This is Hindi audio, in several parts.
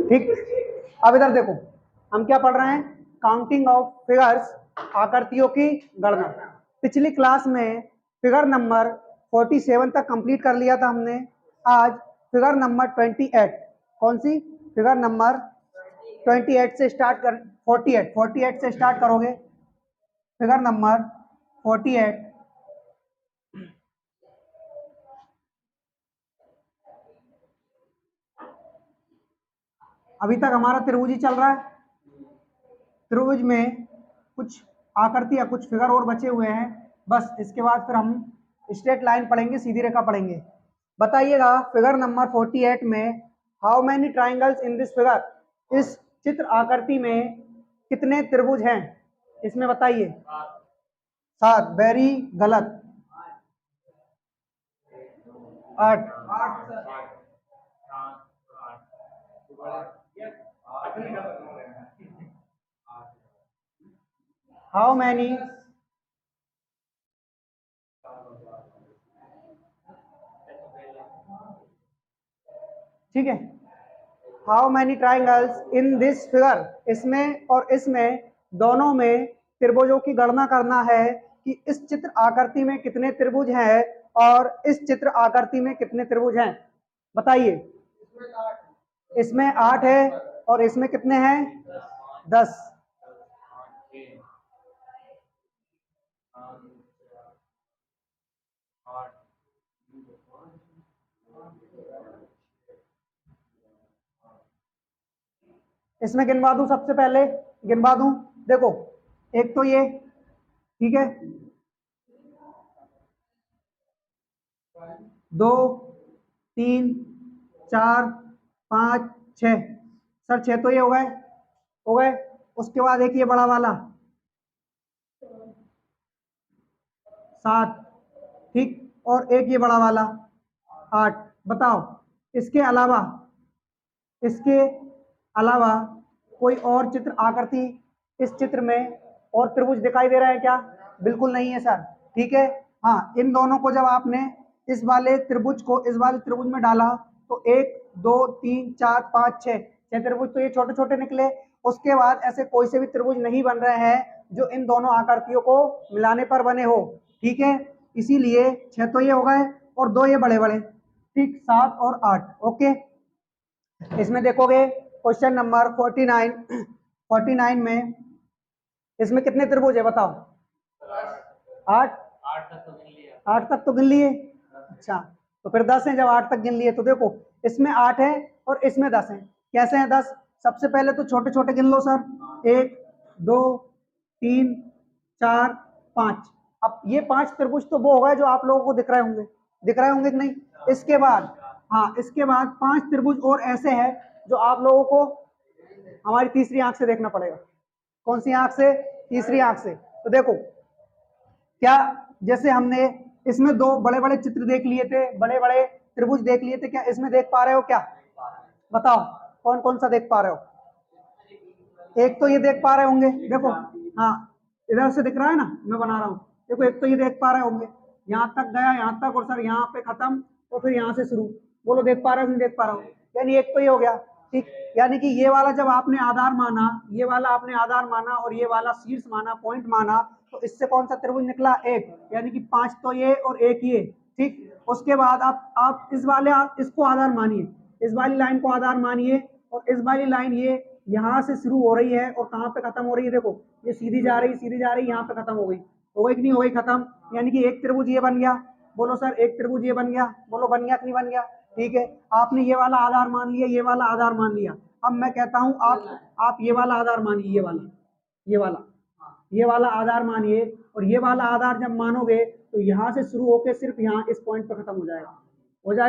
ठीक, अब इधर देखो, हम क्या पढ़ रहे हैं, काउंटिंग ऑफ फिगर्स, आकृतियों की गणना। पिछली क्लास में फिगर नंबर 47 तक कंप्लीट कर लिया था हमने। आज फिगर नंबर 28, कौन सी फिगर नंबर 28 से स्टार्ट कर, 48 से स्टार्ट करोगे। फिगर नंबर 48, अभी तक हमारा त्रिभुज ही चल रहा है। त्रिभुज में कुछ आकृति या कुछ फिगर और बचे हुए हैं, बस इसके बाद फिर हम स्ट्रेट लाइन पढ़ेंगे, सीधी रेखा पढ़ेंगे। बताइएगा फिगर नंबर 48 में how many triangles in this figure, इस चित्र आकृति में कितने त्रिभुज हैं, इसमें बताइए। 7, वेरी गलत, 8। हाउ मैनी, ठीक है, how many triangles in this figure, इसमें और इसमें दोनों में त्रिभुजों की गणना करना है कि इस चित्र आकृति में कितने त्रिभुज हैं और इस चित्र आकृति में कितने त्रिभुज हैं, बताइए। इसमें 8 है और इसमें कितने हैं, 10। इसमें गिनवा दूं, सबसे पहले गिनवा दूं, देखो एक तो ये, ठीक है, 2, 3, 4, 5, 6, सर 6 तो ये हो गए, हो गए। उसके बाद एक ये बड़ा वाला 7, ठीक, और एक ये बड़ा वाला 8। बताओ इसके अलावा कोई और चित्र आकृति इस चित्र में और त्रिभुज दिखाई दे रहा है क्या, बिल्कुल नहीं है सर, ठीक है। हाँ, इन दोनों को जब आपने इस वाले त्रिभुज को इस वाले त्रिभुज में डाला तो 1, 2, 3, 4, 5, 6 त्रिभुज तो ये छोटे छोटे निकले। उसके बाद ऐसे कोई से भी त्रिभुज नहीं बन रहे हैं जो इन दोनों आकृतियों को मिलाने पर बने हो, ठीक है। इसीलिए 6 तो ये हो गए और 2 ये बड़े बड़े, ठीक, 7 और 8, ओके। इसमें देखोगे क्वेश्चन नंबर 49 में इसमें कितने त्रिभुज है बताओ, 8 तक तो गिन लिए, अच्छा, तो फिर 10 है। जब 8 तक गिन लिए तो देखो इसमें 8 है और इसमें 10 है, कैसे हैं 10, सबसे पहले तो छोटे छोटे गिन लो सर, 1, 2, 3, 4, 5। अब ये 5 त्रिभुज तो वो हो गए जो आप लोगों को दिख रहे होंगे कि नहीं। इसके बाद, हाँ, इसके बाद 5 त्रिभुज और ऐसे हैं जो आप लोगों को हमारी तीसरी आंख से देखना पड़ेगा। कौन सी आंख से, तीसरी आंख से। तो देखो क्या, जैसे हमने इसमें 2 बड़े बड़े चित्र देख लिए थे, बड़े बड़े त्रिभुज देख लिए थे, क्या इसमें देख पा रहे हो क्या, बताओ कौन कौन सा देख पा रहे हो। एक तो ये देख पा रहे होंगे, देखो, हाँ, इधर से दिख रहा है ना, मैं बना रहा हूँ, देखो एक तो ये देख पा रहे होंगे, यहाँ तक गया, यहाँ तक, और सर यहाँ पे खत्म और फिर यहाँ से शुरू, बोलो देख पा रहे हो नहीं देख पा रहे हो, यानी एक तो ये हो गया, ठीक। यानी कि ये वाला जब आपने आधार माना, ये वाला आपने आधार माना और ये वाला शीर्ष माना, पॉइंट माना, तो इससे कौन सा त्रिभुज निकला, एक, यानी कि 5 तो ये और एक ये, ठीक। उसके बाद आप इस वाले इसको आधार मानिए, इस वाली लाइन को आधार मानिए, और इस वाली लाइन ये यहाँ से शुरू हो रही है और कहाँ पे खत्म हो रही है, देखो ये सीधी जा रही, यहाँ पे खत्म हो गई कि नहीं हो गई खत्म, यानी कि एक त्रिभुज ये बन गया। बोलो सर एक त्रिभुज ये बन गया, बोलो बन गया कि नहीं बन गया, ठीक है। आपने ये वाला आधार मान लिया, ये वाला आधार मान लिया। अब मैं कहता हूं आप ये वाला आधार मानिए, ये वाला आधार मानिए, और ये वाला आधार जब मानोगे तो यहाँ से शुरू होकर सिर्फ यहाँ इस पॉइंट पे खत्म हो जाएगा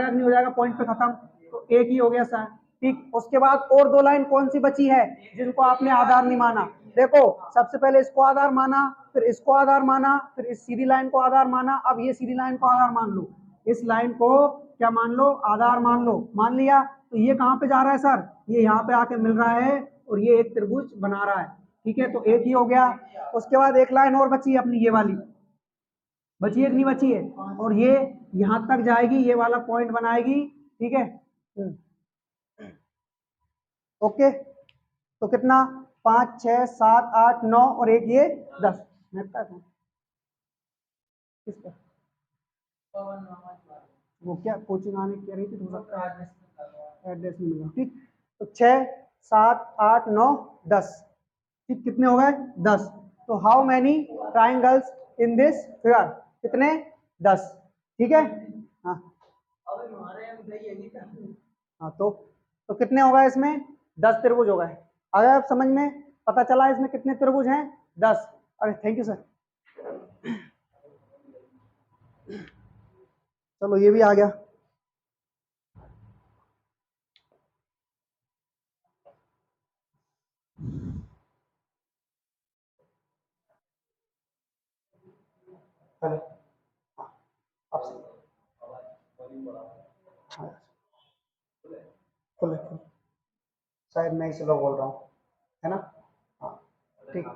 कि नहीं हो जाएगा, पॉइंट पे खत्म, तो एक ही हो गया सर, ठीक। उसके बाद और 2 लाइन कौन सी बची है जिनको आपने आधार नहीं माना, देखो सबसे पहले इसको आधार माना, फिर इसको आधार माना, फिर इस सीधी लाइन को आधार माना, अब ये सीधी लाइन को आधार मान लो, इस लाइन को क्या मान लो, आधार मान लो, मान लिया। तो ये कहाँ पे जा रहा है सर, ये यहाँ पे आके मिल रहा है और ये एक त्रिभुज बना रहा है, ठीक है, तो एक ही हो गया। उसके बाद एक लाइन और बची है अपनी, ये वाली बची है कि नहीं बची है, और ये यहाँ तक जाएगी, ये वाला पॉइंट बनाएगी, ठीक है। ओके, तो कितना 5 6 7 8 9 और एक ये 10। मैं किसका वो क्या कोचिंग आने कह रही थी, हो सकता है एड्रेस नहीं मिला। ठीक, तो 6 7 8 9 10। ठीक, कितने हो गए 10। तो how many triangles in this figure, कितने 10। ठीक है, हाँ हाँ, तो कितने हो गए इसमें 10 त्रिभुज हो गए। अगर आप समझ में पता चला इसमें कितने त्रिभुज हैं 10। अरे थैंक यू सर, चलो ये भी आ गया। हेलो, आपसे हाँ, खुले खुले, शायद मैं इसलिए बोल रहा हूँ, है ना। हाँ ठीक,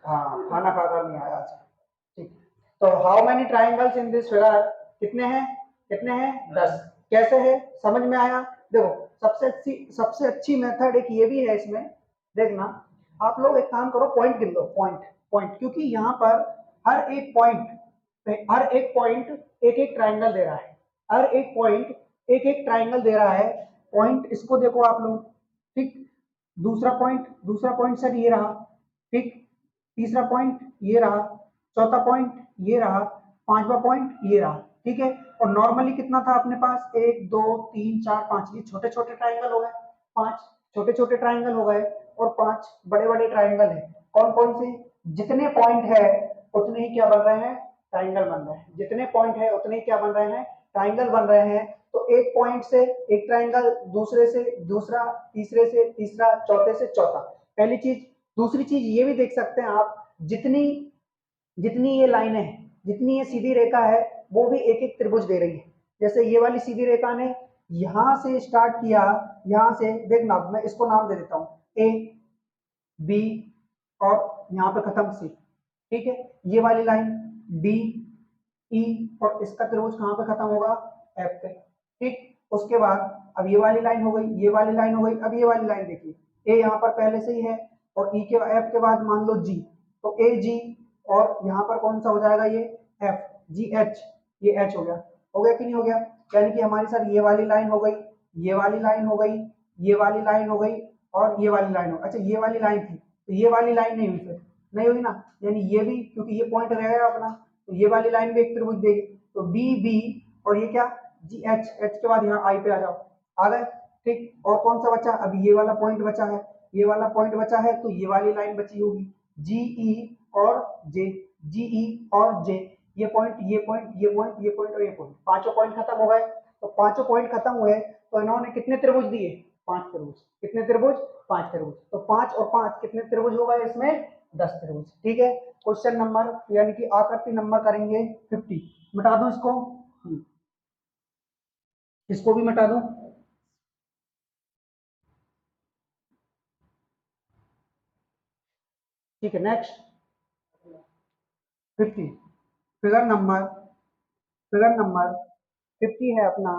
हाँ खाना खाकर नहीं आया आज। ठीक, तो how many triangles in this figure, कितने हैं, कितने हैं 10। कैसे है समझ में आया। देखो सबसे अच्छी मेथड एक ये भी है इसमें, देखना आप लोग एक काम करो, पॉइंट गिन लो, पॉइंट पॉइंट, क्योंकि यहाँ पर हर एक पॉइंट एक एक ट्राइंगल दे रहा है, हर एक पॉइंट एक एक ट्राइंगल दे रहा है। पॉइंट इसको देखो आप लोग, ठीक, दूसरा पॉइंट सर ये रहा, ठीक, तीसरा पॉइंट ये रहा, चौथा पॉइंट ये रहा, पांचवा पॉइंट ये रहा। ठीक है, और नॉर्मली कितना था अपने पास, 1 2 3 4 5, ये छोटे छोटे ट्राइंगल हो गए, 5 छोटे छोटे ट्राइंगल हो गए और 5 बड़े बड़े ट्राइंगल है। कौन कौन से, जितने पॉइंट है उतने ही क्या बन रहे हैं, ट्राइंगल बन रहे हैं। जितने पॉइंट है उतने ही क्या बन रहे हैं, ट्राइंगल बन रहे हैं। तो एक पॉइंट से एक ट्राइंगल, दूसरे से दूसरा, तीसरे से तीसरा, चौथे से चौथा, पहली चीज। दूसरी चीज ये भी देख सकते हैं आप, जितनी जितनी ये लाइनें हैं, जितनी ये सीधी रेखा है, वो भी एक एक त्रिभुज दे रही है। जैसे ये वाली सीधी रेखा ने यहां से स्टार्ट किया, यहां से देखना, मैं इसको नाम दे देता हूं ए बी और यहाँ पे खत्म सी। ठीक है, ये वाली लाइन डी ई और इसका त्रिभुज कहाँ पे खत्म होगा, एफ पे। ठीक, उसके बाद अब ये वाली लाइन हो गई, ये वाली लाइन हो गई। अब ये वाली लाइन देखिए, ए यहाँ पर पहले से ही है और ई के एफ के बाद मान लो जी, तो ए जी और यहाँ पर कौन सा हो जाएगा, ये एफ जी एच, ये एच हो गया कि नहीं हो गया। यानी कि हमारी सर ये वाली लाइन हो गई, ये वाली लाइन हो गई, ये वाली लाइन हो गई और ये वाली लाइन हो, अच्छा ये वाली लाइन थी तो ये वाली लाइन नहीं हुई, फिर नहीं हुई ना, यानी ये भी, क्योंकि ये पॉइंट रहेगा अपना, तो ये वाली लाइन भी एक त्रिभुज देगी। तो बी बी और ये क्या, जी एच, एच के बाद यहाँ आई पे आ जाओ, आ गए। ठीक, और कौन सा बचा, अभी ये वाला पॉइंट बचा है, ये वाला पॉइंट बचा है, तो ये वाली लाइन बची होगी, जी ई और जे, जी ई और जे, ये पॉइंट ये पॉइंट ये पॉइंट ये पॉइंट और ये पॉइंट, पांचों पॉइंट खत्म हो गए। तो पांचों पॉइंट खत्म हुए, तो इन्होंने कितने त्रिभुज दिए, 5 त्रिभुज। कितने त्रिभुज, 5 त्रिभुज। तो 5 और 5 कितने त्रिभुज हो गए इसमें, 10 त्रिभुज। ठीक है, क्वेश्चन नंबर यानी कि आकृति नंबर करेंगे 50। मिटा दूं इसको, इसको भी मिटा दूं। ठीक है, next 50, figure number figure number 50 है अपना।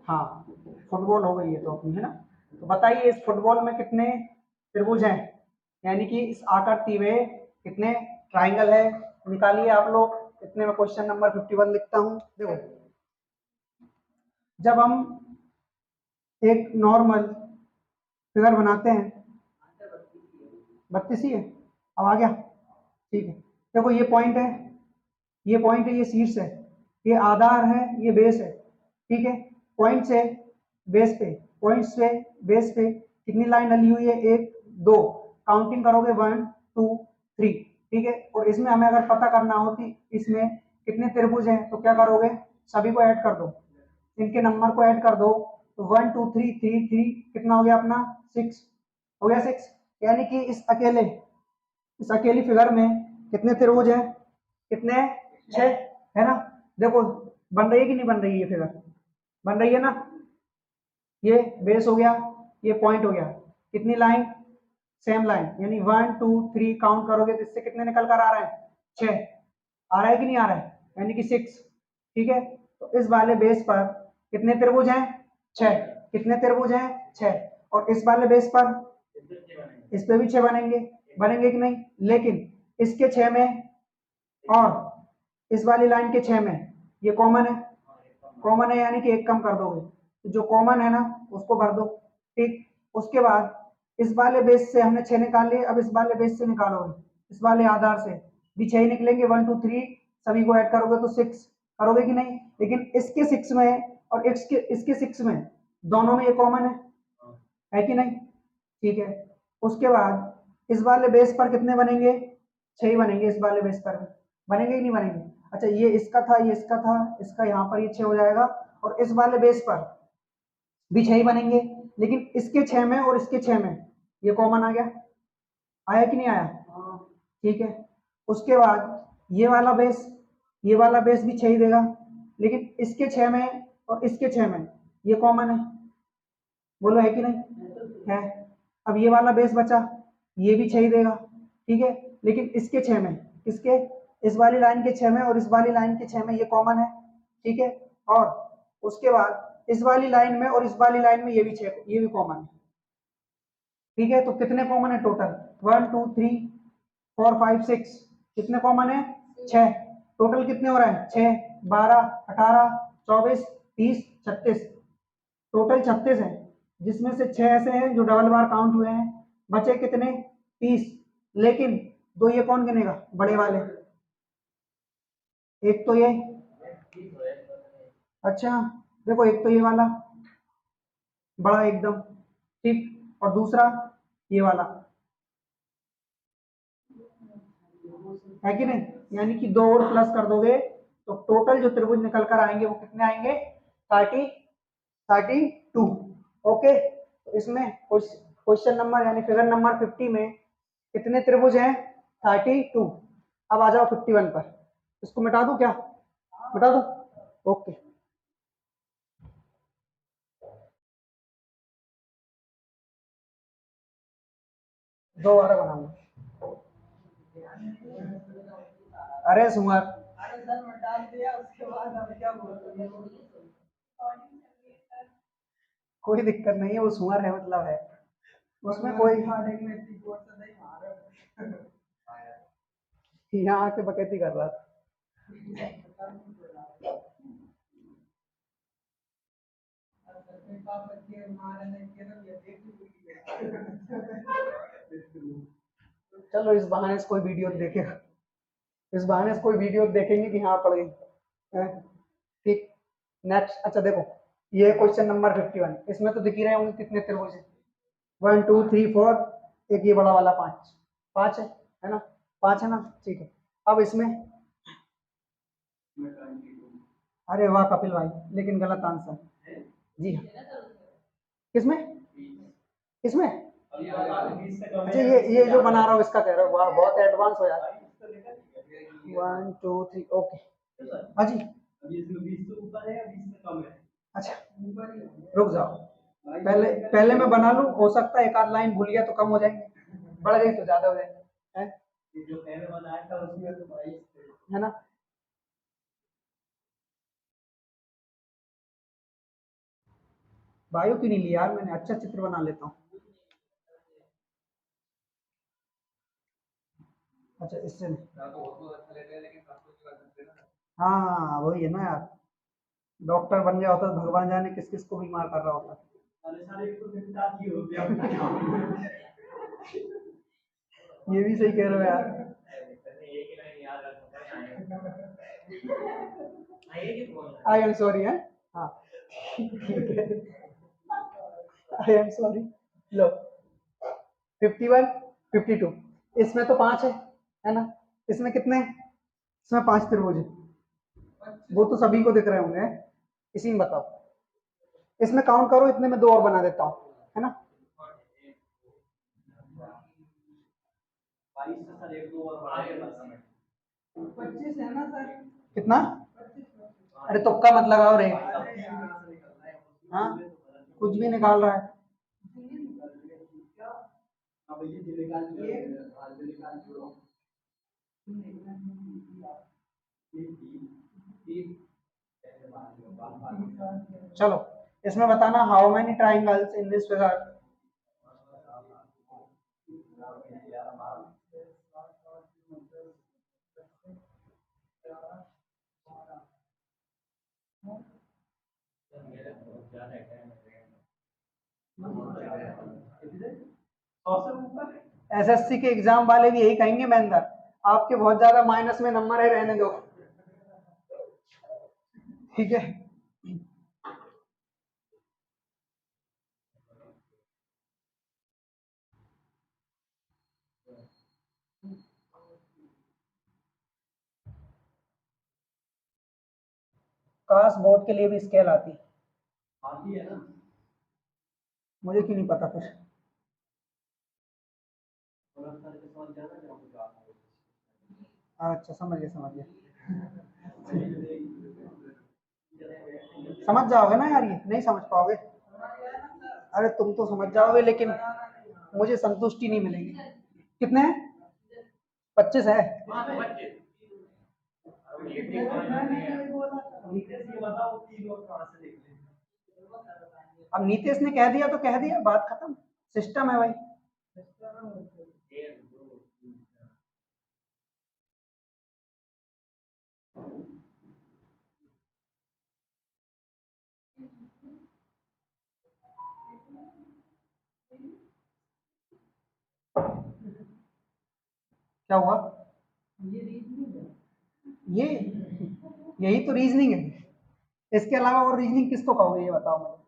हाँ, फुटबॉल हो गई है तो अपनी, है ना। तो बताइए इस फुटबॉल में कितने त्रिभुज हैं, यानी कि इस आकृति में कितने ट्राइंगल है, निकालिए आप लोग। इतने में क्वेश्चन नंबर 51 लिखता हूँ। देखो, जब हम एक नॉर्मल फिगर बनाते हैं, 32 ही है, अब आ गया। ठीक है, देखो ये पॉइंट है, ये पॉइंट है, ये शीर्ष है, ये आधार है, ये बेस है। ठीक है, पॉइंट से बेस पे, पॉइंट से बेस पे कितनी लाइन डली हुई है, 1 2, काउंटिंग करोगे 1 2 3। ठीक है, और इसमें हमें अगर पता करना हो कि इसमें कितने त्रिभुज हैं, तो क्या करोगे, सभी को ऐड कर दो, इनके नंबर को ऐड कर दो तो 1 2 3 3 3 कितना हो गया अपना 6 हो गया 6। यानी कि इस अकेली फिगर में कितने त्रिभुज हैं, कितने 6 है ना। देखो बन रही है कि नहीं बन रही है, ये फिगर बन रही है ना। ये बेस हो गया, ये पॉइंट हो गया, कितनी लाइन सेम लाइन, यानी 1 2 3 काउंट करोगे तो इससे कितने निकल कर आ रहे हैं 6 आ रहा है कि नहीं आ रहा है, यानी कि 6। ठीक है, तो इस वाले बेस पर कितने त्रिभुज हैं 6, कितने त्रिभुज हैं 6, और इस वाले बेस पर इस पे भी 6 बनेंगे, बनेंगे कि नहीं। लेकिन इसके 6 में और इस वाली लाइन के 6 में ये कॉमन है, कॉमन है यानी कि एक कम कर दोगे तो जो कॉमन है ना उसको भर दो। ठीक, उसके बाद इस वाले बेस से हमने 6 निकाल लिए, अब इस वाले बेस से निकालोगे, इस वाले आधार से भी 6 ही निकलेंगे, 1 2 3 सभी को ऐड करोगे तो 6 करोगे कि नहीं। लेकिन इसके 6 में और इसके 6 में दोनों में ये कॉमन है कि नहीं। ठीक है, उसके बाद इस वाले बेस पर कितने बनेंगे 6 ही बनेंगे, इस वाले बेस पर बनेंगे कि नहीं बनेंगे। अच्छा ये इसका था, ये इसका था, इसका यहाँ पर ये 6 हो जाएगा, और इस वाले बेस पर भी 6 ही बनेंगे, लेकिन इसके 6 में और इसके 6 में ये कॉमन आ गया, आया कि नहीं आया। ठीक है, उसके बाद ये वाला बेस, ये वाला बेस भी 6 ही देगा, लेकिन इसके 6 में और इसके 6 में ये कॉमन है, बोलो है कि नहीं है। अब ये वाला बेस बचा, ये भी 6 ही देगा, ठीक है, लेकिन इसके 6 में, इसके इस वाली लाइन के 6 में और इस वाली लाइन के 6 में ये कॉमन है। ठीक है, और उसके बाद इस वाली लाइन में और इस वाली लाइन में ये भी 6, ये भी कॉमन है। ठीक है, तो कितने कॉमन है टोटल 1 2 3 4 5 6, कितने कॉमन है 6। टोटल कितने हो रहे हैं 6 12 18 24 30 36, टोटल 36 है, जिसमें से 6 ऐसे हैं जो डबल बार काउंट हुए हैं, बचे कितने 30। लेकिन दो ये कौन गिनेगा बड़े वाले, एक तो ये, अच्छा देखो एक तो ये वाला बड़ा एकदम, ठीक, और दूसरा ये वाला, है कि नहीं। यानी कि 2 और प्लस कर दोगे तो टोटल जो त्रिभुज निकल कर आएंगे वो कितने आएंगे 32। ओके, तो इसमें क्वेश्चन नंबर यानी फिगर नंबर 50 में कितने त्रिभुज हैं 32। अब आ जाओ 51 पर, इसको मिटा दूं क्या, मिटा दो, ओके। दोबारा बनाऊंगा, अरे सुमर, अरे सर मैं डाल दिया उसके बाद अब क्या बोलते, कोई दिक्कत नहीं है, वो सुअर है मतलब है, उसमें कोई यहाँ आके बकैती कर रहा था। चलो इस बहाने से कोई वीडियो देखेगा, इस बहाने से कोई वीडियो देखेंगे कि हाँ पड़ गई। ठीक, नेक्स्ट, अच्छा देखो ये क्वेश्चन नंबर 51, इसमें तो दिख ही रहे होंगे कितने त्रिभुज है 1 2 3 4, एक ये बड़ा वाला 5, 5 है ना, 5 है ना। ठीक है, अब इसमें, अरे वाह कपिल भाई, लेकिन गलत आंसर जी हाँ। किसमें, किसमें, अच्छा ये जो बना रहा हूँ इसका कह रहा हूँ, वाह बहुत एडवांस हो यार। 1 2 3 ओके, हाँ जी, अच्छा रुक जाओ, पहले पहले मैं बना लूं, हो सकता है एक आध लाइन भूल गया तो कम हो जाएंगे, बढ़ गई तो ज्यादा हो जाएंगे, है ना। बायो क्यों नहीं लिया यार मैंने, अच्छा चित्र बना लेता हूँ। अच्छा इससे नहीं, हाँ वही है ना यार, डॉक्टर बन गया होता तो भगवान जाने किस किस को बीमार कर रहा होता। ये भी सही कह रहे हो यार। आई एम सॉरी है, हाँ आई एम सॉरी। लो 51 52, इसमें तो 5 है ना, इसमें कितने, इसमें 5 त्रिभुज है, वो तो सभी को दिख रहे होंगे, इसी में बताओ इसमें काउंट करो, इतने में 2 और बना देता हूँ, है ना। 25 है ना सर? कितना? अरे तुक्का मत लगाओ रे। हाँ, कुछ भी निकाल रहा है। चलो इसमें बताना how many triangles in this figure. SSC के एग्जाम वाले भी यही कहेंगे महेंद्र, आपके बहुत ज्यादा माइनस में नंबर है, रहने दो, ठीक है। काश बोर्ड के लिए भी स्केल आती है ना, मुझे क्यों नहीं पता फिर। अच्छा समझ गया समझ गया। समझ जाओगे ना यार, ये नहीं समझ पाओगे। अरे तुम तो समझ जाओगे लेकिन मुझे संतुष्टि नहीं मिलेगी। कितने हैं? 25 है। अब नीतीश ने कह दिया तो कह दिया, बात खत्म, सिस्टम है भाई। क्या हुआ? ये यही तो रीजनिंग है, इसके अलावा और रीजनिंग किसको कहोगे, ये बताओ मुझे।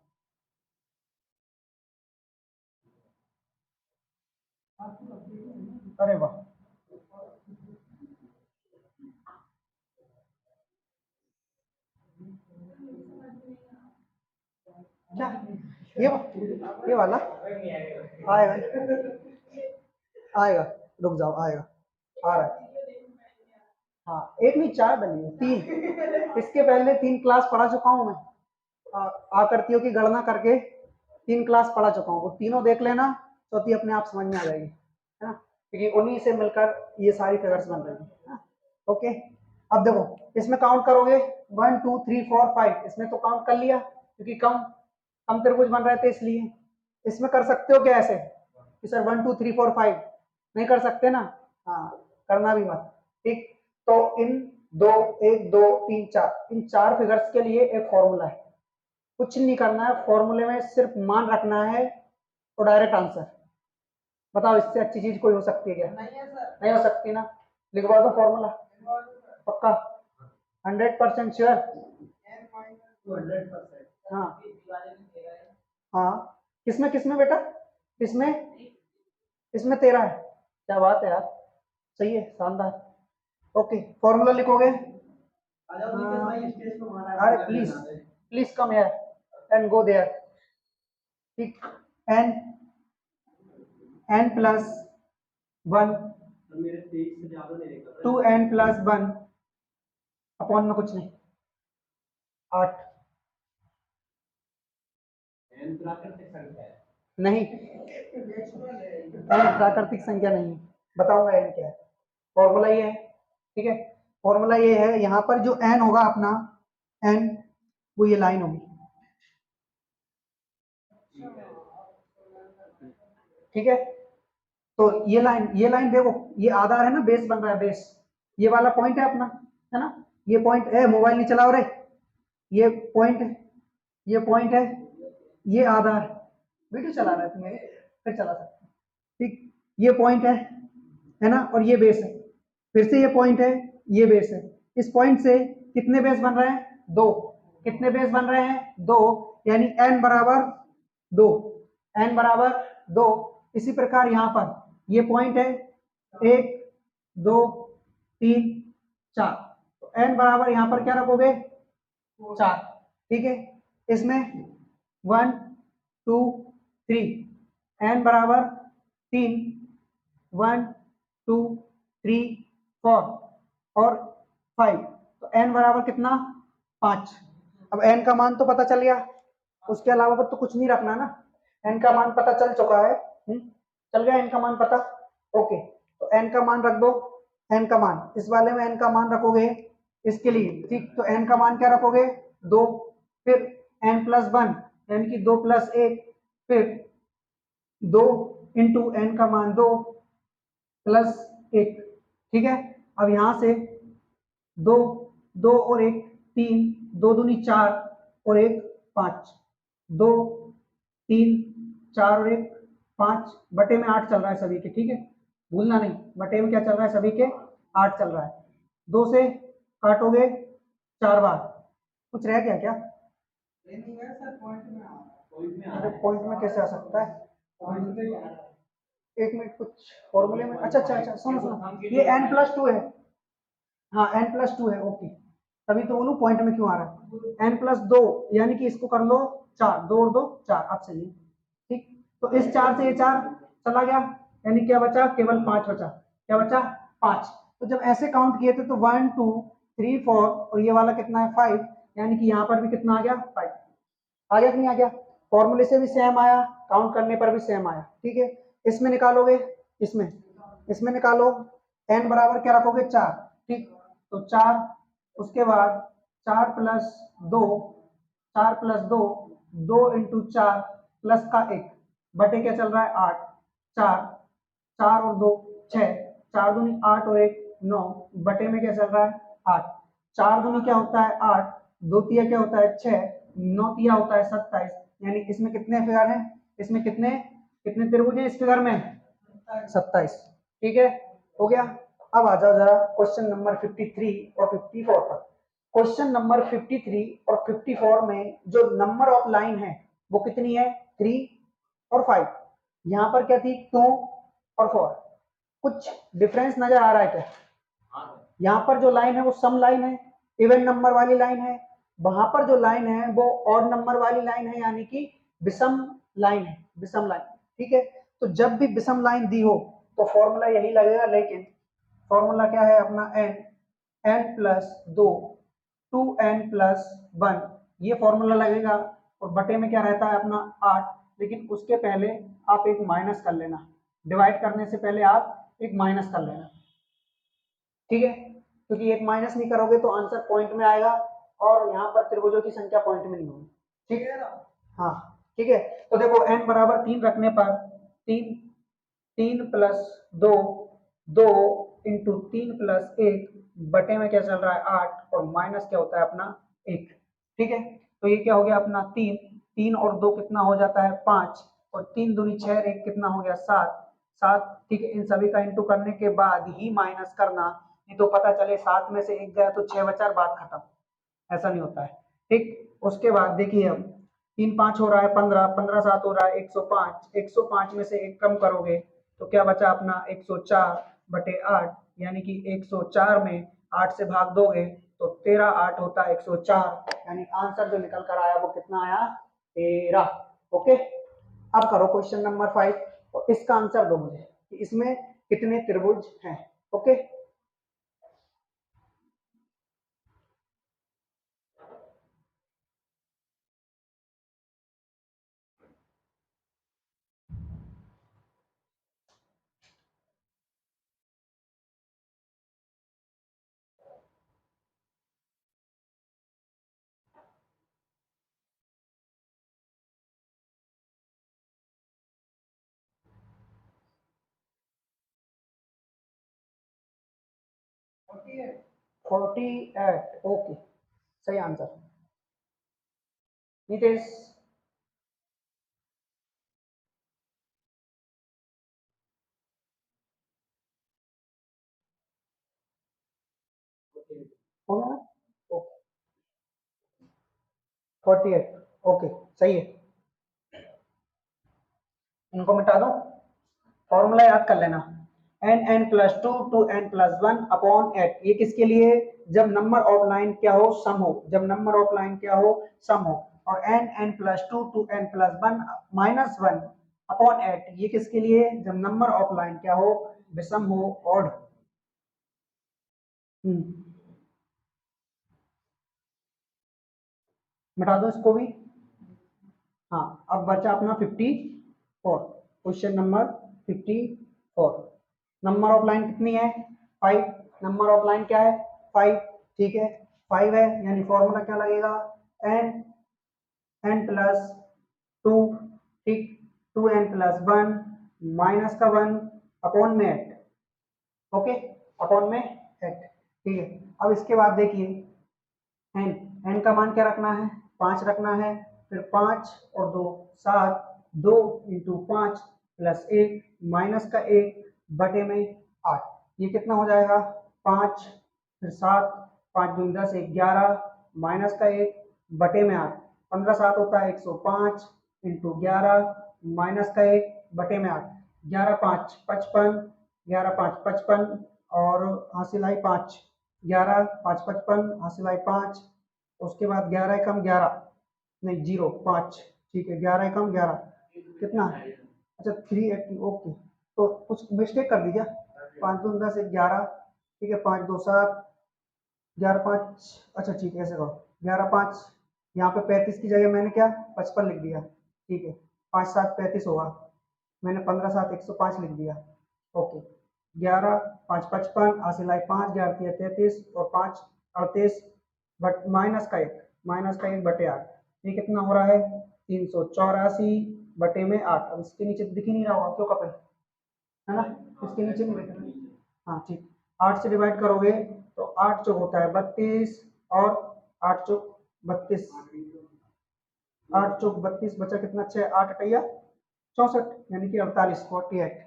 अरे वाह, क्या ये वाला आएगा, आएगा, रुक जाओ, आएगा, आ रहा है। हाँ, एक नहीं 4 बनी है, 3, इसके पहले 3 क्लास पढ़ा चुका हूँ मैं, आकृतियों की गणना करके 3 क्लास पढ़ा चुका हूँ, वो तीनों देख लेना, चौथी अपने आप समझ में आ जाएगी, है ना, क्योंकि उन्हीं से मिलकर ये सारी फिगर्स बन रही है। ओके, अब देखो इसमें काउंट करोगे 1 2 3 4 5, इसमें तो काउंट कर लिया क्योंकि कम कम त्रिभुज बन रहे थे इसलिए। इसमें कर सकते हो क्या ऐसे कि सर 1 2 3 4 5, नहीं कर सकते ना, हाँ करना भी मत, ठीक। तो इन 2 1 2 3 4, इन 4 फिगर्स के लिए एक फॉर्मूला है, कुछ नहीं करना है, फॉर्मूले में सिर्फ मान रखना है तो डायरेक्ट आंसर। बताओ इससे अच्छी चीज कोई हो सकती है क्या? नहीं है सर, नहीं हो सकती ना, लिखवा दो फॉर्मूला, पक्का 100% श्योर। हाँ हाँ, किसमें किसमें बेटा, किसमें? इसमें 13 है, क्या बात है यार, सही है, शानदार। ओके, फॉर्मूला लिखोगे, अरे please please come here and go there, ठीक। एन प्लस 1 2n+1 अपॉन में कुछ नहीं, 8 नहीं, n प्राकृतिक संख्या नहीं है, बताऊंगा n क्या है, फॉर्मूला ये है, ठीक है। फॉर्मूला ये है, यहाँ पर जो n होगा अपना n, वो ये लाइन होगी, ठीक है। तो ये लाइन देखो, ये आधार है ना, बेस बन रहा है, बेस ये वाला पॉइंट है अपना, है ना, ये पॉइंट है, मोबाइल नहीं चलाओ रे, ये पॉइंट है, ये पॉइंट है, ये आधार, वीडियो चला रहा है तुम्हें, फिर चला सकते हैं, ठीक। ये पॉइंट है ना, और ये बेस है, फिर से ये पॉइंट है, ये बेस है, इस पॉइंट से कितने बेस बन रहे हैं? 2, कितने बेस बन रहे हैं? 2, यानी n बराबर 2, n बराबर 2। इसी प्रकार यहाँ पर ये पॉइंट है 1 2 3 4, तो n बराबर यहाँ पर क्या रखोगे? 4, ठीक है। इसमें 1 2 3, n बराबर 3, 1 2 3 4 और 5, तो n बराबर कितना 5। अब n का मान तो पता चल गया, उसके अलावा तो कुछ नहीं रखना ना, n का मान पता चल चुका है। चल गया n का मान पता। ओके, तो n का मान रख दो, n का मान इस वाले में n का मान रखोगे इसके लिए, ठीक, तो n का मान क्या रखोगे 2, फिर n प्लस 1 यानी कि 2 प्लस 1, फिर 2 इंटू n का मान 2 प्लस 1, ठीक है। अब यहां से 2 2 और 1 3, 2 दूनी 4 और 1 5, 2 3 4 और 1 5 बटे में 8 चल रहा है सभी के, ठीक है, भूलना नहीं, बटे में क्या चल रहा है सभी के 8 चल रहा है। 2 से काटोगे 4 बार, कुछ रह गया क्या? पॉइंट में कैसे आ सकता है? एक मिनट, कुछ फॉर्मूले में, अच्छा अच्छा अच्छा, सुनो सुनो, ये n प्लस 2 है, हाँ n प्लस 2 है, ओके, तभी तो बोलूं पॉइंट में क्यों आ रहा है। n प्लस 2 यानी कि इसको कर लो 4, 2 और 2 4, अब सही है, ठीक। तो इस 4 से ये 4 चला गया, यानी क्या बचा, केवल 5 बचा, क्या बचा 5। तो जब ऐसे काउंट किए थे तो 1 2 3 4 और ये वाला कितना है 5, यानी कि यहाँ पर भी कितना आ गया 5, आ गया कि नहीं आ गया? फॉर्मूले से भी सेम आया, काउंट करने पर भी सेम आया, ठीक है। इसमें निकालोगे, इसमें निकालो, n बराबर क्या रखोगे 4, ठीक, तो 4, उसके बाद 4 प्लस 2, 4 प्लस 2, 2 इंटू 4 प्लस का 1 बटे क्या चल रहा है 8, 4 4 और 2 6, 4 दूनी 8 और 1 9 बटे में क्या चल रहा है 8, 4 दूनी क्या होता है 8, 2 तिया क्या होता है 6, 9 तिया होता है 27, यानी इसमें कितने फिगर हैं, इसमें कितने कितने त्रिभुज हैं इस फिगर में 27, ठीक है, हो गया। अब आ जाओ जरा क्वेश्चन नंबर 53 और 54 पर। क्वेश्चन नंबर 53 और 54 में जो नंबर ऑफ लाइन है वो कितनी है 3 और 5, यहाँ पर क्या थी 2 और 4, कुछ डिफरेंस नजर आ रहा है क्या? यहाँ पर जो लाइन है वो सम लाइन है, इवन नंबर वाली लाइन है, वहां पर जो लाइन है वो ऑड नंबर वाली लाइन है, यानी कि विषम लाइन है, विषम लाइन, ठीक है। तो जब भी विषम लाइन दी हो तो फॉर्मूला यही लगेगा, लेकिन फॉर्मूला क्या है अपना n प्लस 2 2n प्लस 1, ये फॉर्मूला लगेगा, और बटे में क्या रहता है अपना 8, लेकिन उसके पहले आप एक माइनस कर लेना, डिवाइड करने से पहले आप एक माइनस कर लेना, ठीक है, क्योंकि एक माइनस नहीं करोगे तो आंसर पॉइंट में आएगा और यहाँ पर त्रिभुजों की संख्या पॉइंट में नहीं होगी, ठीक है, हाँ ठीक है। तो देखो n बराबर 3 रखने पर 3 3 प्लस 2 2 इंटू 3 प्लस 1 बटे में क्या चल रहा है 8 और माइनस क्या होता है अपना 1, ठीक है। तो ये क्या हो गया अपना 3 3 और 2 कितना हो जाता है 5 और 3 दूनी 6 1 कितना हो गया 7 7, ठीक है। इन सभी का इंटू करने के बाद ही माइनस करना, नहीं तो पता चले 7 में से 1 गया तो 6 बचा, बात खत्म, ऐसा नहीं होता है, ठीक। उसके बाद देखिए अब 3 5 हो रहा है 15, 15 7 हो रहा है 105, 105 में से 1 कम करोगे तो क्या बचा अपना 104 बटे 8, यानी कि 104 में 8 से भाग दोगे तो 13 8 होता है 104, यानी आंसर जो निकल कर आया वो कितना आया 13, ओके। अब करो क्वेश्चन नंबर 5 और इसका आंसर दो मुझे कि इसमें कितने त्रिभुज हैं, ओके। फोर्टी एट, ओके, सही आंसर नितेश। हो गया ना, ओके 48, ओके सही है, इनको मिटा दो, फॉर्मूला याद कर लेना, N N plus 2 two N plus 1 upon 8, ये किसके लिए, जब नंबर ऑफ लाइन क्या हो सम हो, जब नंबर ऑफ लाइन क्या हो सम हो, और n+2 to n+1 -1 अपॉन 8, ये किसके लिए? जब नंबर ऑफ लाइन क्या हो? विषम हो, ऑड। मिटा दो इसको भी। हाँ, अब बचा अपना 54, question number 54। Number of line कितनी है? 5। नंबर ऑफ लाइन क्या है? 5। ठीक है, 5 है, यानी फॉर्मूला क्या लगेगा? n+2, ठीक, 2n+1 -1 अपॉन में 8। ओके, अपॉन में 8। ठीक है, अब इसके बाद देखिए n का मान क्या रखना है? 5 रखना है। फिर 5 और 2 7, 2 × 5 + 1 माइनस का 1 बटे में 8, ये कितना हो जाएगा? 5, फिर 7, 5 दूनी 10, 11 माइनस का 1 बटे में 8, 15 7 होता है 105 × 11 माइनस का 1 बटे में 8, 11 5 55, 11 5 55 और हासिल आई 5, 11 5 55 हासिल आई 5, उसके बाद 11 कम 11 नहीं 0 5, ठीक है, 11 कम 11 कितना? अच्छा 380। ओके, तो कुछ मिस्टेक कर दी क्या? 5 दूनी 10 11, ठीक है, 5 2 7, 11 5, अच्छा ठीक है, ऐसे करो 11 5, यहाँ पे 35 की जगह मैंने क्या 55 लिख दिया, ठीक है, 5 7 35 होगा, मैंने 15 7 105 लिख दिया। ओके, 11 5 55 हासिल आई 5, 11 33 और 5 38 बट माइनस का 1 बटे 8, ये कितना हो रहा है? 384 बटे में 8। अब इसके नीचे दिख ही नहीं रहा होगा, क्यों कपल है ना, इसके नीचे नहीं दिख रहा। हाँ ठीक, 8 से डिवाइड करोगे तो 8 चौक होता है 32 और 8 चौक 32, 8 चौक 32 बचा कितना? 6 8 अटैया 64, यानी कि 48 48।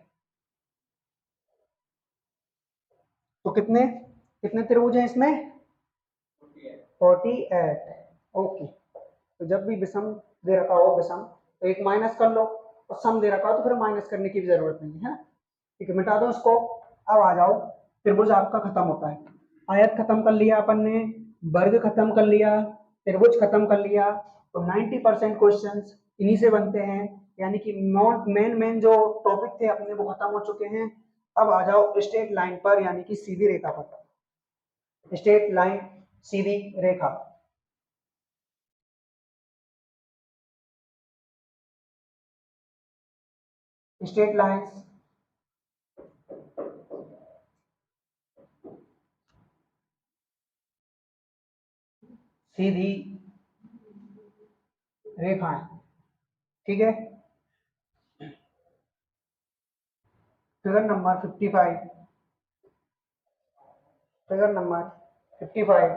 तो कितने कितने त्रिभुज हैं इसमें? 48। ओके, तो जब भी विषम दे रखा हो विषम, तो एक माइनस कर लो, और सम दे रखा हो तो फिर माइनस करने की भी जरूरत नहीं है। ठीक है, मिटा दो इसको। अब आ जाओ, त्रिभुज आपका खत्म होता है, आयत खत्म कर लिया अपन ने, वर्ग खत्म कर लिया, त्रिभुज खत्म कर लिया, तो 90% क्वेश्चन इन्हीं से बनते हैं, यानी कि मेन मेन जो टॉपिक थे अपने वो खत्म हो चुके हैं। अब आ जाओ स्ट्रेट लाइन पर, यानी कि सीधी रेखा पर। स्ट्रेट लाइन, सीधी रेखा। स्ट्रेट लाइंस, सीधी रेखाएं, ठीक है। Figure number 55, figure number 55।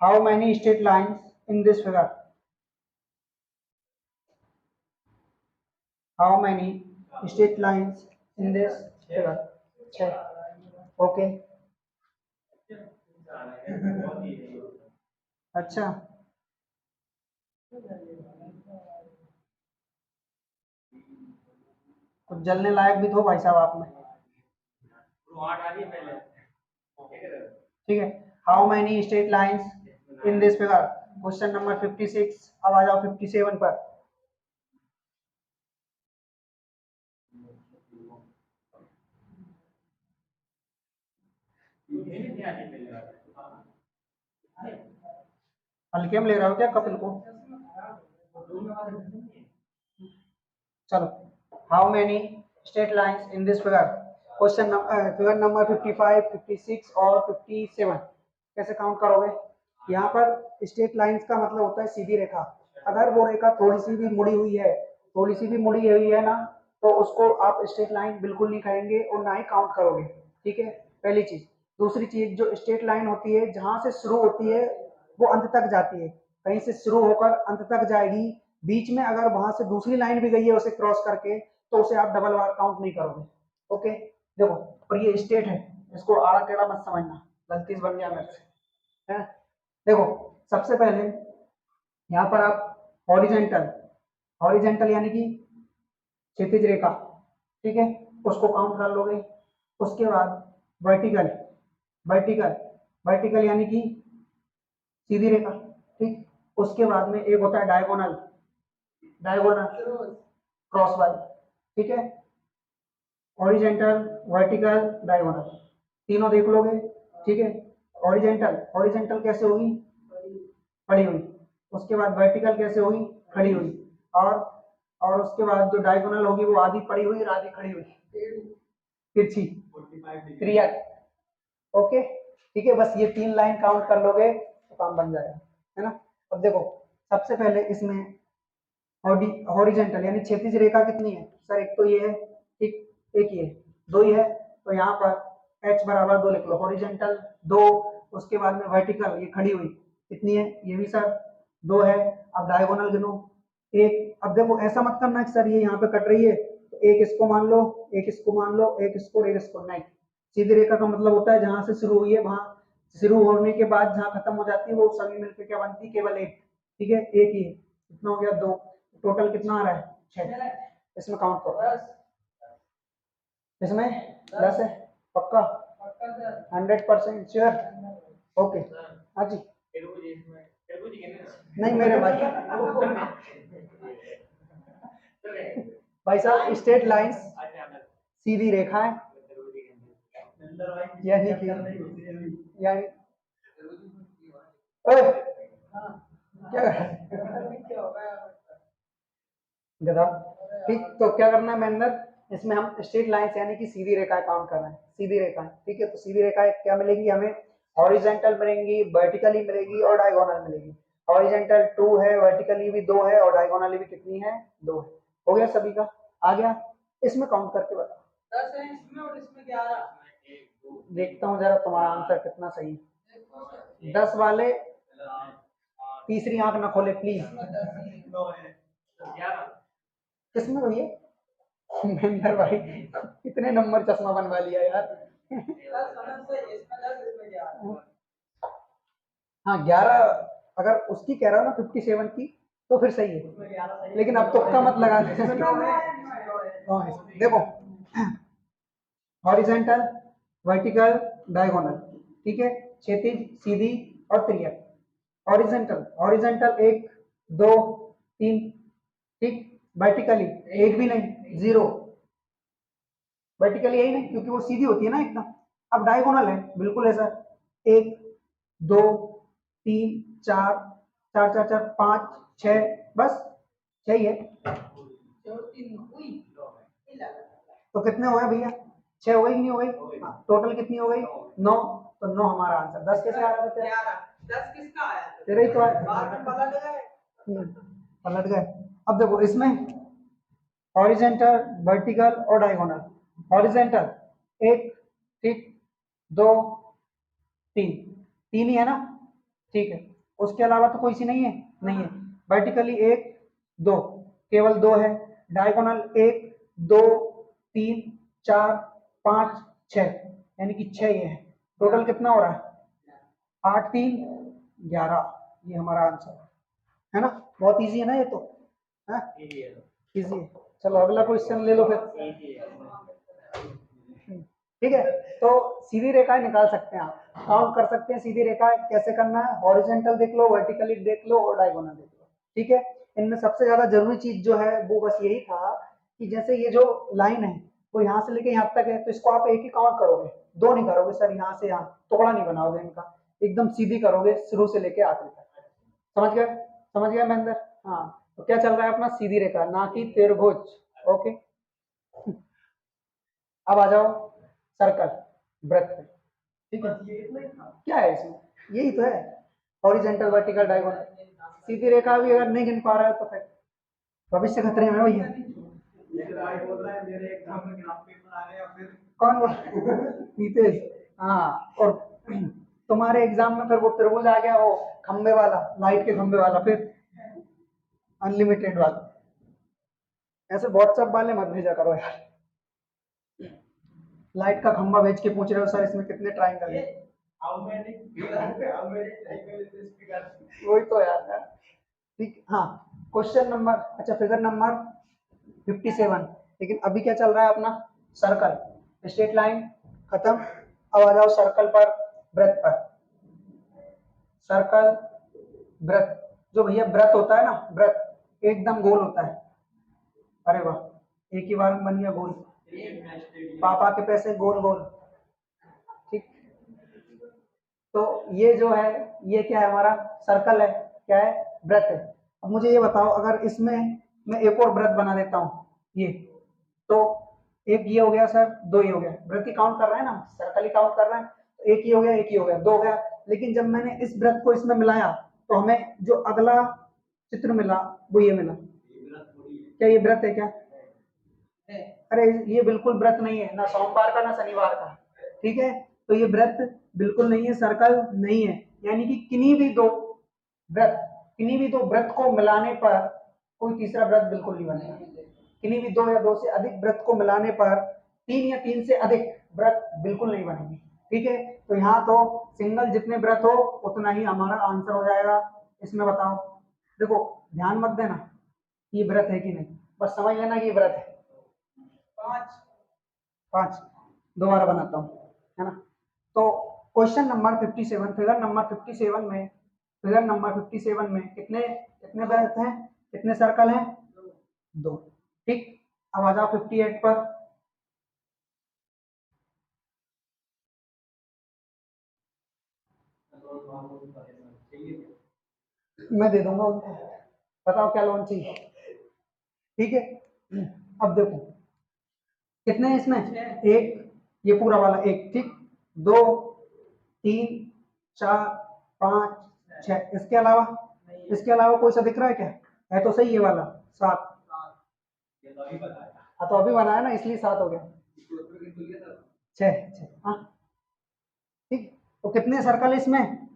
How many straight lines in this figure? How many straight lines in this figure? 6। Okay, अच्छा, कुछ जलने लायक भी तो भाई साहब आप में, ठीक है। How many straight lines in this figure? Question number 56। अब आ जाओ 57 पर। हल्के में ले रहा हो क्या कपिल को? चलो, how many straight lines in this figure? Question number figure number 55, 56 और 57 कैसे काउंट करोगे? यहाँ पर स्ट्रेट लाइंस का मतलब होता है सीधी रेखा। अगर वो रेखा थोड़ी सी भी मुड़ी हुई है, थोड़ी सी भी मुड़ी हुई है ना, तो उसको आप स्ट्रेट लाइन बिल्कुल नहीं कहेंगे और ना ही काउंट करोगे, ठीक है, पहली चीज। दूसरी चीज, जो स्ट्रेट लाइन होती है जहां से शुरू होती है वो अंत तक जाती है, कहीं से शुरू होकर अंत तक जाएगी, बीच में अगर वहां से दूसरी लाइन भी गई है उसे क्रॉस करके, तो उसे आप डबल बार काउंट नहीं करोगे। ओके, देखो, और ये स्ट्रेट है, इसको आड़ा टेढ़ा मत समझना, गलती से बन गया मेरे से, है। देखो, सबसे पहले यहाँ पर आप हॉरिजेंटल, हॉरिजेंटल यानी कि क्षैतिज रेखा, ठीक है, उसको काउंट कर लोगे। उसके बाद वर्टिकल, वर्टिकल वर्टिकल यानी कि सीधी रेखा, ठीक। उसके बाद में एक होता है डायगोनल, डायगोनल क्रॉस वाइज, ठीक है। हॉरिजेंटल, वर्टिकल, डायगोनल, तीनों देख लोगे, ठीक है। हॉरिजेंटल, हॉरिजेंटल कैसे होगी, पड़ी हुई। उसके बाद वर्टिकल कैसे होगी, खड़ी हुई। और उसके बाद जो डायगोनल होगी वो आधी पड़ी हुई और आधी खड़ी हुई, तिरछी, त्रियक, ओके, ठीक है। बस ये 3 लाइन काउंट कर लोगे तो काम बन जाएगा, है ना। अब देखो सबसे पहले इसमें हॉरिजेंटल यानी क्षैतिज रेखा कितनी है सर, एक तो ये है, ठीक, एक ये, दो ही है, तो यहाँ पर h बराबर 2 लिख लो, हॉरिजेंटल 2, उसके बाद में वर्टिकल ये खड़ी हुई कितनी है, ये भी सर 2 है। अब डायगोनल गिनो, एक। अब देखो ऐसा मत करना कि सर ये यहाँ पे कट रही है तो एक इसको मान लो, एक इसको मान लो, एक इसको, एक इसको, नहीं। सीधी रेखा का मतलब होता है जहां से शुरू हुई है वहां शुरू होने के बाद जहां खत्म हो जाती है वो सभी मिलकर क्या बनती है, केवल एक, ठीक है, एक ही। कितना हो गया, 2। टोटल कितना आ रहा है, 6। इसमें काउंट करो, इसमें 10 है, पक्का, 100% श्योर, ओके। हाँ जी, नहीं मेरे भाई भाई साहब स्ट्रेट लाइंस, सीधी रेखा है, यानी कि यानी ओए, क्या गधा, ठीक। तो क्या करना है महेंद्र, इसमें हम स्ट्रेट लाइंस यानी कि सीधी रेखाएं काउंट कर रहे हैं, सीधी रेखाएं, ठीक है। तो सीधी रेखाएं क्या मिलेगी हमें, हॉरिजेंटल मिलेंगी, वर्टिकली मिलेगी और डायगोनल मिलेगी। हॉरिजेंटल 2 है, वर्टिकली भी 2 है और डायगोनली भी कितनी है, 2 है। हो गया सभी का, आ गया। इसमें काउंट करके बताओ, 10 है इसमें और इसमें 11, देखता हूँ जरा तुम्हारा आंसर कितना सही है। 10 वाले तीसरी आंख ना खोले प्लीज, किसमें हुई है महेंद्र भाई, कितने नंबर चश्मा बनवा लिया यार हाँ 11, अगर उसकी कह रहा हो ना 57 की तो फिर सही है, लेकिन अब तुक्का मत लगा देखो हॉरिजेंटल, वर्टिकल, डायगोनल, ठीक है, क्षैतिज, सीधी और त्रियक। हॉरिजेंटल, हॉरिजेंटल 1 2 3, ठीक। वर्टिकली एक भी नहीं, 0, वर्टिकली यही नहीं क्योंकि वो सीधी होती है ना एकदम। अब डायगोनल है, बिल्कुल ऐसा, 1 2 3 4 4 4 4 5 6, बस 6 ही है। तो कितने हो गए भैया, 6 हो गई कि नहीं हो गई, टोटल कितनी हो गई, 9। तो 9 हमारा आंसर। 10 कैसे आ रहा था तेरा, 10 किसका आया, तेरा ही तो आया, पलट गए। अब देखो इसमें हॉरिजेंटल, वर्टिकल और डायगोनल। हॉरिजेंटल 1, ठीक, 2 3, 3 ही है ना, ठीक है। उसके अलावा तो कोई सी नहीं है, नहीं है। वर्टिकली 1 2, केवल 2 है। डायगोनल 1 2 3 4 5 6, यानी कि 6 ये है। टोटल कितना हो रहा है, 8 3 11, ये हमारा आंसर है ना। बहुत इजी है ना ये तो, है इजी है। चलो अगला क्वेश्चन ले लो फिर, ठीक है। तो सीधी रेखाएं निकाल सकते हैं आप, काउंट कर सकते हैं सीधी रेखाएं, कैसे करना है, हॉरिजेंटल देख लो, वर्टिकली देख लो और डायगोनल देख लो, ठीक है। इनमें सबसे ज्यादा जरूरी चीज जो है वो बस यही था कि जैसे ये जो लाइन है वो यहाँ से लेके यहाँ तक है तो इसको आप एक ही काउंट करोगे, दो नहीं करोगे सर, यहाँ से यहाँ टुकड़ा नहीं बनाओगे इनका, एकदम सीधी करोगे शुरू से लेके आखिर तक। समझ गए, समझ गया महेंद्र, हाँ। तो क्या चल रहा है अपना, सीधी रेखा ना कि त्रिभुज, ओके। अब आ जाओ सर्कल, वृत्त, ठीक है। क्या है इसमें, यही तो है, हॉरिजेंटल, वर्टिकल, डायगोनल। सीधी रेखा भी अगर नहीं गिन पा रहा है तो फिर भविष्य खतरे में है भैया। कौन बोल नीतीश, हाँ। और तुम्हारे एग्जाम में फिर वो त्रिभुज आ गया, वो खंबे वाला, लाइट के खंबे वाला, फिर अनलिमिटेड वाला। ऐसे व्हाट्सएप वाले मत भेजा करो यार, लाइट का खंबा भेज के पूछ रहे हो सर इसमें कितने ट्रायंगल है, वही तो यार, ठीक। हाँ क्वेश्चन नंबर, अच्छा फिगर नंबर 57। लेकिन अभी क्या चल रहा है अपना, सर्कल, स्ट्रेट लाइन खत्म। अब आ जाओ सर्कल पर, वृत्त पर। सर्कल, वृत्त। जो भैया वृत्त होता है ना, वृत्त एकदम गोल होता है। अरे वाह, एक ही बार में बन गया गोल। पापा के पैसे गोल गोल। ठीक, तो ये जो है ये क्या है, हमारा सर्कल है, क्या है, वृत्त है। अब मुझे ये बताओ, अगर इसमें मैं एक और वृत्त बना देता हूँ, ये, तो एक ये हो गया सर, दो ये हो गया, वृत्त ही काउंट कर रहे हैं ना, सर्कल ही काउंट कर रहे हैं, तो एक ही हो गया, एक ही हो गया, दो हो गया। लेकिन जब मैंने इस वृत्त को इसमें मिलाया तो हमें जो अगला चित्र मिला वो ये मिला। क्या ये वृत्त है क्या? अरे ये बिल्कुल व्रत नहीं है, ना सोमवार का ना शनिवार का। ठीक है, तो ये व्रत बिल्कुल नहीं है, सर्कल नहीं है। यानी कि किन्हीं भी दो व्रत, किन्हीं भी दो व्रत को मिलाने पर कोई तीसरा व्रत बिल्कुल नहीं बनेगा। किन्हीं भी दो या दो से अधिक व्रत को मिलाने पर तीन या तीन से अधिक व्रत बिल्कुल नहीं बनेगी। ठीक है, तो यहाँ तो सिंगल जितने व्रत हो उतना ही हमारा आंसर हो जाएगा। इसमें बताओ, देखो ध्यान मत देना ये व्रत है कि नहीं, बस समझ लेना कि ये व्रत है। पांच दोबारा बनाता हूँ, है ना। तो क्वेश्चन नंबर 57, फिगर नंबर 57 में, फिगर नंबर 57 में कितने कितने व्रत हैं, कितने सर्कल हैं? दो। ठीक, अब आ जाओ 58 पर। मैं दे दूंगा उनको, बताओ क्या लोन चाहिए। ठीक है, अब देखो कितने हैं इसमें, एक, ये पूरा वाला एक, ठीक, दो, तीन, चार, पाँच, छह, इसके अलावा कोई सा दिख रहा है क्या? है तो सही ये वाला, सात। हाँ तो अभी बनाया ना इसलिए सात हो गया, छह छह, हाँ ठीक। तो कितने सर्कल इसमें?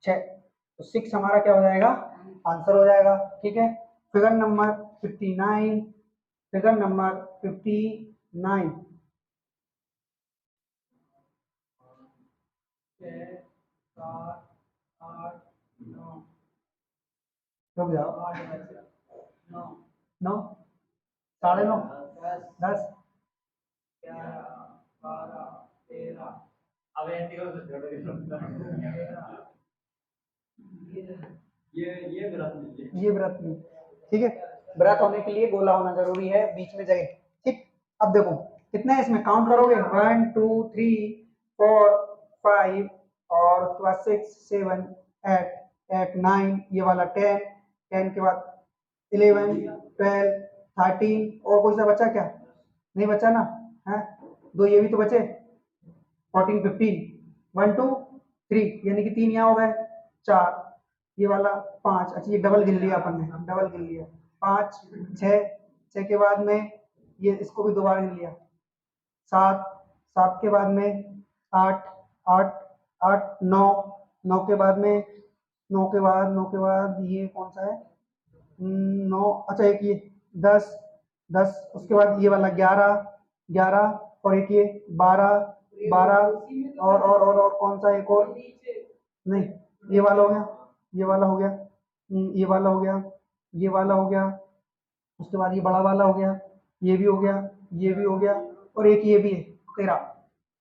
छह, तो सिक्स हमारा क्या हो जाएगा, आंसर हो जाएगा। ठीक है, फिगर नंबर 59, फिगर नंबर 59। रुक जाओ, नौ, साढ़े नौ, दस, ये व्रत नहीं। ठीक है, व्रत होने के लिए गोला होना जरूरी है, बीच में जगह। ठीक, अब देखो कितने हैं इसमें, काउंट करोगे, 1 2 3 4 5, और उसके बाद 6 7 8 8 9, ये वाला 10 10 के बाद 11 12 13, और कोई सा बचा क्या? नहीं बचा ना, है दो ये भी तो बचे, 14 15, 1 2 3, यानी कि तीन यहाँ हो गए, चार, ये वाला पांच, अच्छा ये डबल गिन लिया अपन ने, डबल गिन लिया, पांच, छह, छह के बाद में ये इसको भी दोबारा गिन लिया, सात, सात के बाद में आठ, आठ, आठ, नौ, नौ के बाद में, नौ के बाद ये कौन सा है, नौ, अच्छा एक ये दस, दस, उसके बाद ये वाला 11, 11, और एक ये 12, 12, और कौन सा एक और, नहीं ये वाला हो गया, ये वाला हो गया, ये वाला हो गया, ये वाला हो गया, उसके बाद ये बड़ा वाला हो गया, ये भी हो गया, ये भी हो गया, और एक ये भी है, 13।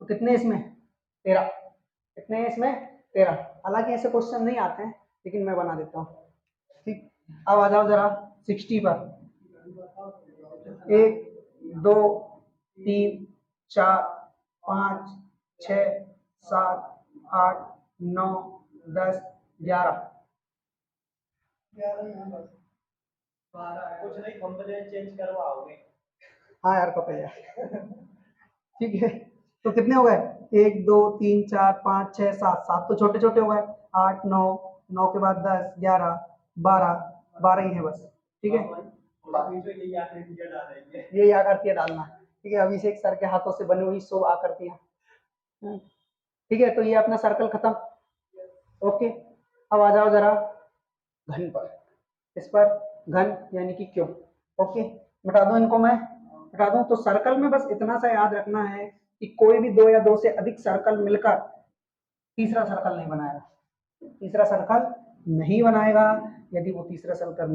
तो कितने इसमें, 13। कितने हैं इसमें, 13। हालांकि ऐसे क्वेश्चन नहीं आते हैं लेकिन मैं बना देता हूँ। ठीक, अब आ जाओ जरा 60 पर। एक, दो, तीन, चार, पाँच, छ, सात, आठ, नौ, 10, 11। कुछ नहीं, थंबनेल चेंज करवाओगे? हाँ यार कपिल यार। ठीक है, तो कितने हो गए, एक, दो, तीन, चार, पाँच, छह, सात, सात तो छोटे छोटे हो गए, आठ, नौ, नौ के बाद 10, 11, 12, 12 ही है बस। ठीक है, ये आकृतियां डालना। ठीक है, अभिषेक सर के हाथों से बनी हुई शुभ आकृतियां। ठीक है, तो ये अपना सर्कल खत्म। ओके, अब आ जाओ जरा घन पर। इस पर घन यानी कि क्यों। ओके, बता दूं इनको, मैं बता दूं तो सर्कल में बस इतना सा याद रखना है कि कोई भी दो या दो से अधिक सर्कल मिलकर तीसरा सर्कल नहीं बनाएगा, तीसरा सर्कल नहीं बनाएगा। यदि वो तीसरा सर्कल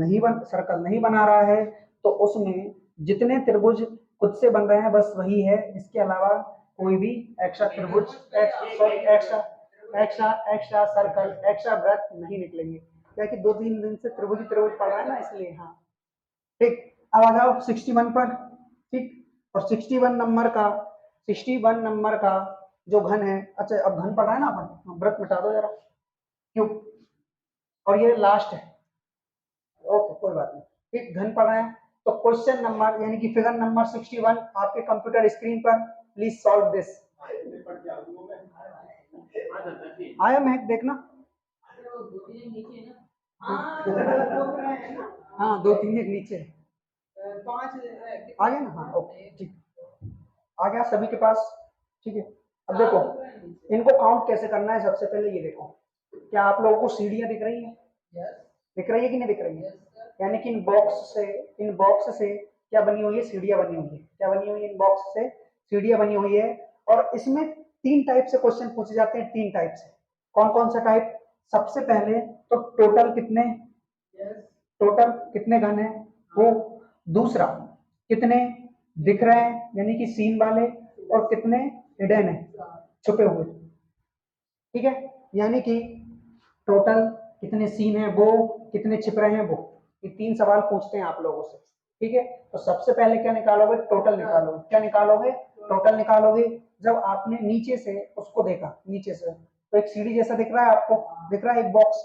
नहीं बना रहा है तो उसमें जितने त्रिभुज खुद से बन रहे हैं बस वही है, इसके अलावा कोई भी एक्स्ट्रा त्रिभुज, extra extra extra circle extra वृत्त नहीं निकलेंगे, क्या कि 2-3 दिन से त्रिभुज त्रिभुज पढ़ रहा है ना इसलिए। हाँ ठीक, अब आ जाओ 61 पर। ठीक, और 61 नंबर का जो घन है, अच्छा अब घन पढ़ा है ना अपन, वृत्त मिटा दो जरा, क्यों, और ये लास्ट है, ओके कोई बात नहीं। ठीक, घन पढ़ा है तो क्वेश्चन नंबर यानी कि फिगर नंबर 61 आपके कंप्यूटर स्क्रीन पर, प्लीज सॉल्व दिस। आया महक देखना, हाँ 2-3 एक नीचे, 5 आ गया ना, हाँ ओके ठीक, आ गया सभी के पास। ठीक है, अब देखो इनको काउंट कैसे करना है। सबसे पहले ये देखो, क्या आप लोगों को सीढ़ियां दिख रही हैं? दिख रही है कि नहीं दिख रही है? यानी कि इन बॉक्स से क्या बनी हुई है? सीढ़ियां बनी हुई है। क्या बनी हुई है? इन बॉक्स से सीढ़ियां बनी हुई है। और इसमें 3 टाइप से क्वेश्चन पूछे जाते हैं, 3 टाइप से। कौन कौन सा टाइप? सबसे पहले तो टोटल कितने घन है वो। दूसरा, कितने दिख रहे हैं यानी कि सीन वाले, और कितने हिडन है, छुपे हुए। ठीक है, यानी कि टोटल कितने सीन है वो, कितने छिप रहे हैं वो, ये 3 सवाल पूछते हैं आप लोगों से। ठीक है, तो सबसे पहले क्या निकालोगे? टोटल निकालोगे। क्या निकालोगे? टोटल निकालोगे। जब आपने नीचे से उसको देखा, नीचे से तो एक सीढ़ी जैसा दिख रहा है आपको, दिख रहा है एक बॉक्स।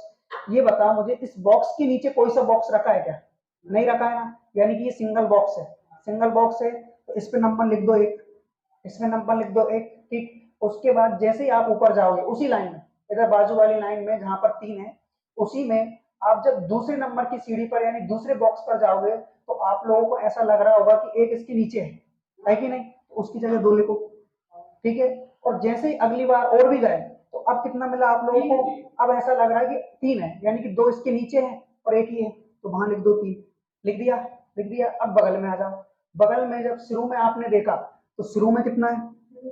ये बताओ मुझे, इस बॉक्स के नीचे कोई सा बॉक्स रखा है क्या? नहीं रखा है ना, यानी कि ये सिंगल बॉक्स है। सिंगल बॉक्स है तो इस पे नंबर लिख दो 1, इसमें नंबर लिख दो 1। ठीक, उसके बाद जैसे ही आप ऊपर जाओगे उसी लाइन में, इधर बाजू वाली लाइन में जहां पर 3 है, उसी में आप जब दूसरे नंबर की सीढ़ी पर यानी दूसरे बॉक्स पर जाओगे तो आप लोगों को ऐसा लग रहा होगा कि एक इसके नीचे है कि नहीं, तो उसकी जगह 2 लिखो। ठीक है, और जैसे ही अगली बार और भी गए तो अब कितना मिला आप लोगों को? अब ऐसा लग रहा है कि 3 है, यानी कि 2 इसके नीचे है और 1 ही है, तो वहां लिख दो 3। लिख दिया, लिख दिया। अब बगल में आ जाओ। बगल में जब शुरू में आपने देखा तो शुरू में कितना है?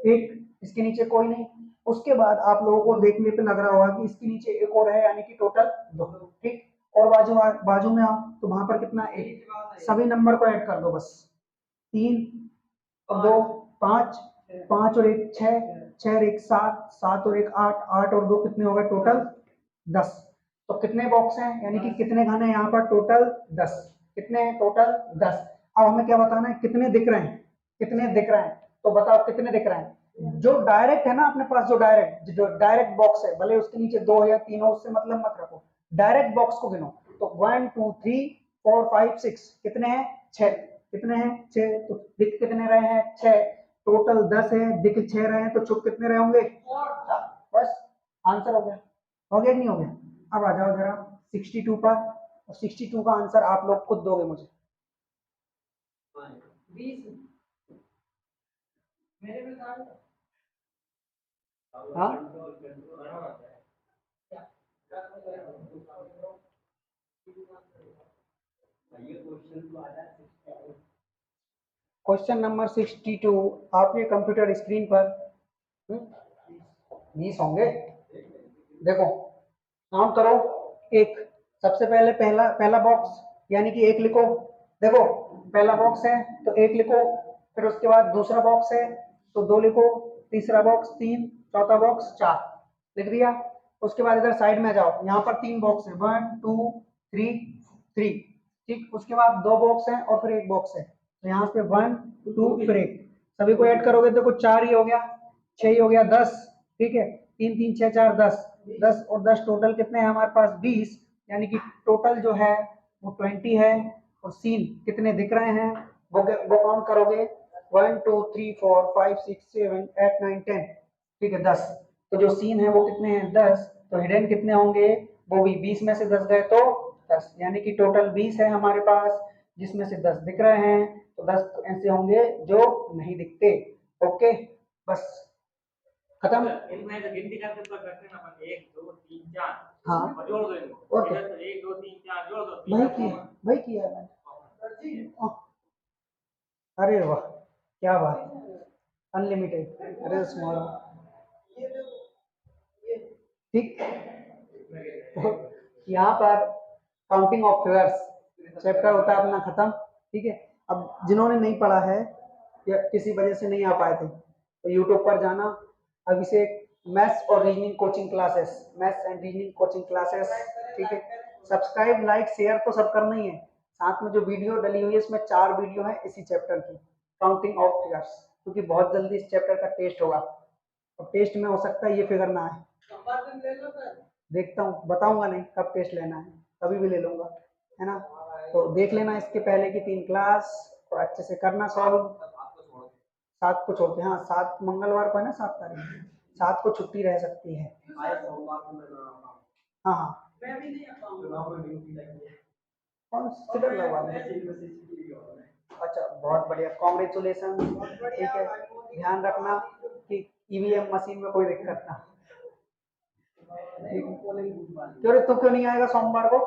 1, इसके नीचे कोई नहीं। उसके बाद आप लोगों को देखने पे लग रहा होगा कि इसके नीचे एक और है, यानी कि टोटल 2। ठीक, और बाजू में आओ तो वहां पर कितना? 1। सभी नंबर को ऐड कर दो बस, 3 और 2 5, 5 और 1 6, 6 और 1 7, 7 और 1 8, 8 और 2 कितने हो गए? टोटल 10। तो कितने बॉक्स हैं यानी कि कितने घन है यहाँ पर? टोटल 10। कितने हैं? टोटल 10। अब हमें क्या बताना है? कितने दिख रहे हैं? कितने दिख रहे हैं? तो बताओ कितने दिख रहे हैं? जो डायरेक्ट है ना अपने पास, जो डायरेक्ट बॉक्स है, भले उसके नीचे 2 या 3 हो, उससे मतलब मत रखो, डायरेक्ट बॉक्स को गिनो। तो 1 2 3 4 5 6 कितने हैं? 6। कितने हैं? 6। तो दिख कितने रहे हैं? 6। टोटल 10 है, दिख 6 रहे हैं, तो छुप कितने रहे होंगे? 4। बस आंसर हो गया। हो गया कि नहीं हो गया? अब आ जाओ जरा 62 पर, और 62 का आंसर आप लोग खुद दोगे मुझे। 20 मेरे में हाँ, क्वेश्चन नंबर 62 आपके कंप्यूटर स्क्रीन पर 20 होंगे। देखो काउंट करो। एक, सबसे पहले पहला पहला बॉक्स यानी कि 1 लिखो। देखो पहला बॉक्स है तो 1 लिखो, फिर उसके बाद दूसरा बॉक्स है तो 2 लिखो, तीसरा बॉक्स 3, चौथा बॉक्स 4, लिख दिया। उसके बाद इधर साइड में जाओ, यहाँ पर 3 बॉक्स है, 1 2 3 3। ठीक, उसके बाद 2 बॉक्स है और फिर 1 बॉक्स है, तो यहाँ पे 1 2 फिर 1, सभी को ऐड करोगे देखो 4 ही हो गया, 6 ही हो गया, 10। ठीक है, 3 3 6 4 10, 10 और 10 टोटल कितने हैं हमारे पास? 20। यानी कि टोटल जो है वो 20 है। और सीन कितने दिख रहे हैं वो काउंट करोगे, 1 2 3 4 5 6 7 8 9 10। ठीक है, 10। तो जो सीन है वो कितने हैं? 10। तो हिडन कितने होंगे? वो भी 20 में से 10 गए तो 10, यानी कि टोटल 20 है हमारे पास, जिसमें से 10 दिख रहे हैं, तो 10 ऐसे होंगे जो नहीं दिखते। ओके, बस खत्म। इनमें तो गिनती करते तो करते ना अपन 1 2 3 4, हाँ और जोड़ दो इनको, और क्या? 1 2 3 4 जोड़ दो, वही किया मैंने। अरे वाह, क्या बात, अनलिमिटेड। अरे स्मॉल, ठीक। तो यहाँ पर काउंटिंग ऑफ फिगर्स चैप्टर होता है अपना खत्म। ठीक है, अब जिन्होंने नहीं पढ़ा है या किसी वजह से नहीं आ पाए थे तो यूट्यूब पर जाना, अभिषेक मैथ्स और reasoning coaching classes, maths and reasoning coaching classes, ठीक है। सब्सक्राइब लाइक शेयर तो सब करना ही है, साथ में जो वीडियो डली हुई है इसमें 4 वीडियो है इसी चैप्टर की, काउंटिंग ऑफ फिगर्स, क्योंकि बहुत जल्दी इस चैप्टर का टेस्ट होगा और टेस्ट में हो सकता है ये फिगर ना आए। देखता हूँ, बताऊंगा नहीं कब टेस्ट लेना है, कभी भी ले लूंगा, है ना। तो देख लेना इसके पहले की 3 क्लास और अच्छे से करना सॉल्व। 7 को छोड़ते हैं, हाँ 7 मंगलवार को है ना, 7 तारीख, 7 को छुट्टी रह सकती है। हाँ हाँ, कौन किधर लगवा दें? अच्छा बहुत बढ़िया, कॉन्ग्रेचुलेशन, ठीक है। ध्यान रखना कि ईवीएम मशीन में कोई दिक्कत ना, ठीक है। क्यों रे, तू क्यों नहीं आएगा सोमवार को?